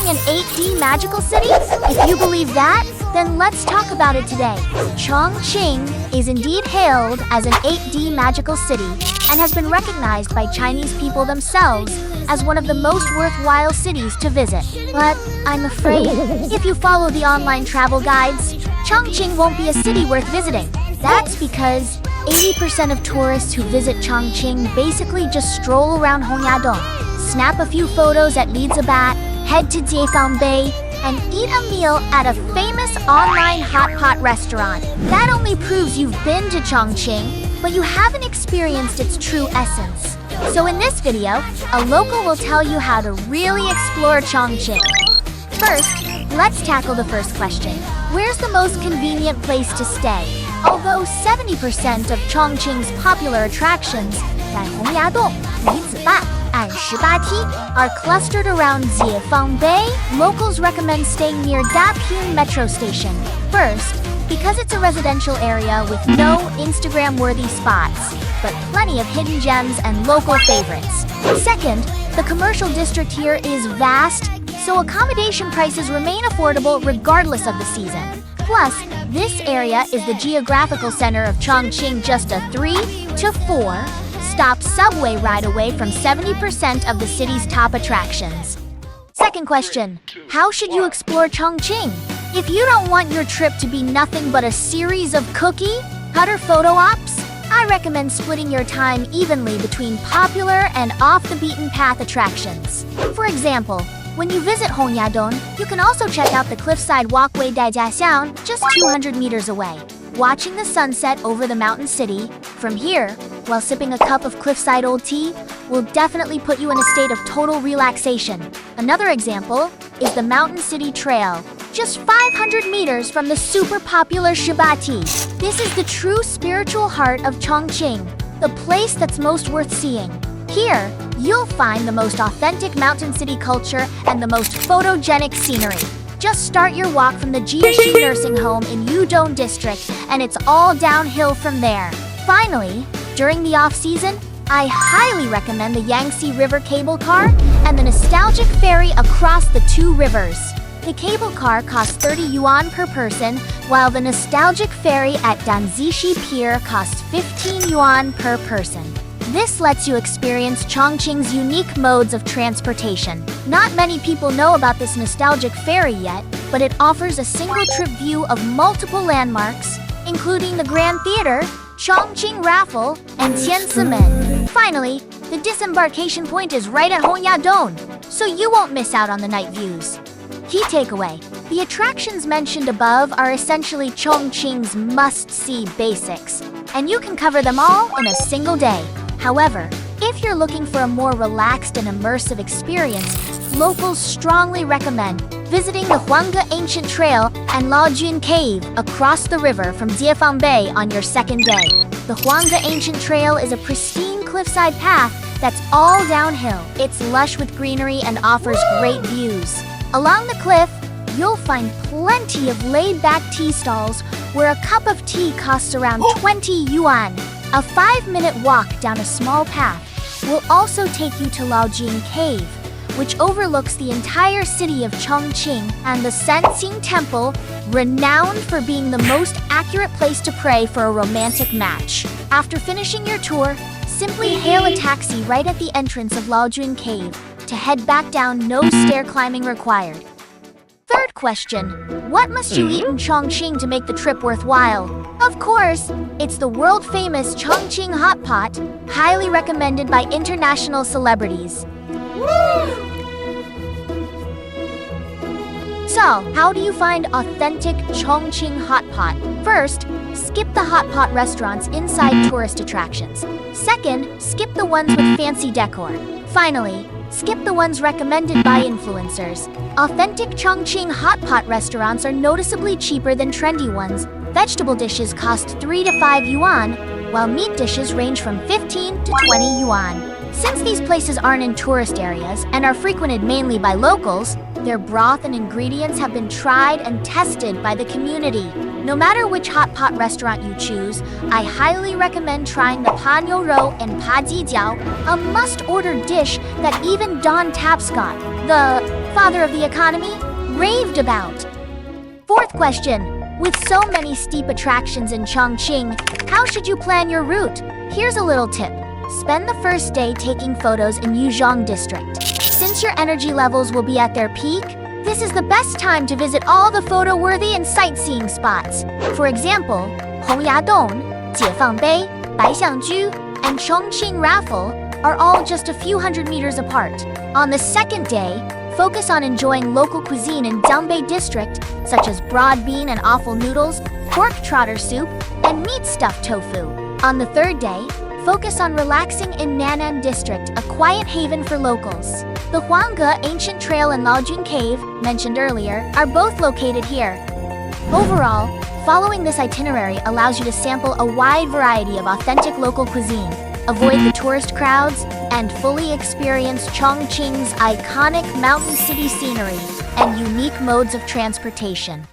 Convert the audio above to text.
Chongqing an 8D magical city? If you believe that, then let's talk about it today. Chongqing is indeed hailed as an 8D magical city and has been recognized by Chinese people themselves as one of the most worthwhile cities to visit. But I'm afraid, if you follow the online travel guides, Chongqing won't be a city worth visiting. That's because 80% of tourists who visit Chongqing basically just stroll around Hongya, snap a few photos at Liziba, head to Jiefangbei, and eat a meal at a famous online Hotpot restaurant. That only proves you've been to Chongqing, but you haven't experienced its true essence. So in this video, a local will tell you how to really explore Chongqing. First, let's tackle the first question. Where's the most convenient place to stay? Although 70% of Chongqing's popular attractions, like Hongya, Liziba, and 18T, are clustered around Jiefangbei, locals recommend staying near Daping metro station. First, because it's a residential area with no Instagram-worthy spots, but plenty of hidden gems and local favorites. Second, the commercial district here is vast, so accommodation prices remain affordable regardless of the season. Plus, this area is the geographical center of Chongqing, just a 3 to 4 stop subway ride away from 70% of the city's top attractions. Second question, how should you explore Chongqing? If you don't want your trip to be nothing but a series of cookie-cutter photo ops, I recommend splitting your time evenly between popular and off-the-beaten-path attractions. For example, when you visit Hongya, you can also check out the cliffside walkway Daijiaxiang, just 200 meters away. Watching the sunset over the mountain city from here, while sipping a cup of cliffside old tea, will definitely put you in a state of total relaxation. Another example is the Mountain City Trail, just 500 meters from the super popular Shibati. This is the true spiritual heart of Chongqing, the place that's most worth seeing. Here, you'll find the most authentic mountain city culture and the most photogenic scenery. Just start your walk from the Jiefangbei nursing home in Yudong district, and it's all downhill from there. Finally, during the off-season, I highly recommend the Yangtze River cable car and the nostalgic ferry across the two rivers. The cable car costs 30 yuan per person, while the nostalgic ferry at Danzishi Pier costs 15 yuan per person. This lets you experience Chongqing's unique modes of transportation. Not many people know about this nostalgic ferry yet, but it offers a single-trip view of multiple landmarks, including the Grand Theater, Chongqing Raffle, and Tianzimen. Finally, the disembarkation point is right at Hongya, so you won't miss out on the night views. Key takeaway: the attractions mentioned above are essentially Chongqing's must-see basics, and you can cover them all in a single day. However, if you're looking for a more relaxed and immersive experience, locals strongly recommend visiting the Hongya Ancient Trail and Hongya Cave across the river from Jiefangbei on your second day. The Hongya Ancient Trail is a pristine cliffside path that's all downhill. It's lush with greenery and offers great views. Along the cliff, you'll find plenty of laid-back tea stalls where a cup of tea costs around 20 yuan. A 5-minute walk down a small path will also take you to Hongya Cave, which overlooks the entire city of Chongqing and the Sanxing Temple, renowned for being the most accurate place to pray for a romantic match. After finishing your tour, simply hail a taxi right at the entrance of Hongya Cave to head back down, no stair climbing required. Third question, what must you eat in Chongqing to make the trip worthwhile? Of course, it's the world-famous Chongqing Hotpot, highly recommended by international celebrities. So, how do you find authentic Chongqing Hotpot? First, skip the Hotpot restaurants inside tourist attractions. Second, skip the ones with fancy decor. Finally, skip the ones recommended by influencers. Authentic Chongqing Hotpot restaurants are noticeably cheaper than trendy ones. Vegetable dishes cost 3 to 5 yuan, while meat dishes range from 15 to 20 yuan. Since these places aren't in tourist areas and are frequented mainly by locals, their broth and ingredients have been tried and tested by the community. No matter which hot pot restaurant you choose, I highly recommend trying the pa niu rou and pa ji jiao, a must-order dish that even Don Tapscott, the father of the economy, raved about. Fourth question. With so many steep attractions in Chongqing, how should you plan your route? Here's a little tip. Spend the first day taking photos in Yuzhong district. Since your energy levels will be at their peak, this is the best time to visit all the photo-worthy and sightseeing spots. For example, Hongya Jiefangbei, Baixiangju, and Chongqing Raffle are all just a few hundred meters apart. On the second day, focus on enjoying local cuisine in Dongbei district, such as broad bean and offal noodles, pork trotter soup, and meat stuffed tofu. On the third day, focus on relaxing in Nan'an district, a quiet haven for locals. The Hongya Ancient Trail and Liziba Cave, mentioned earlier, are both located here. Overall, following this itinerary allows you to sample a wide variety of authentic local cuisine, avoid the tourist crowds, and fully experience Chongqing's iconic mountain city scenery and unique modes of transportation.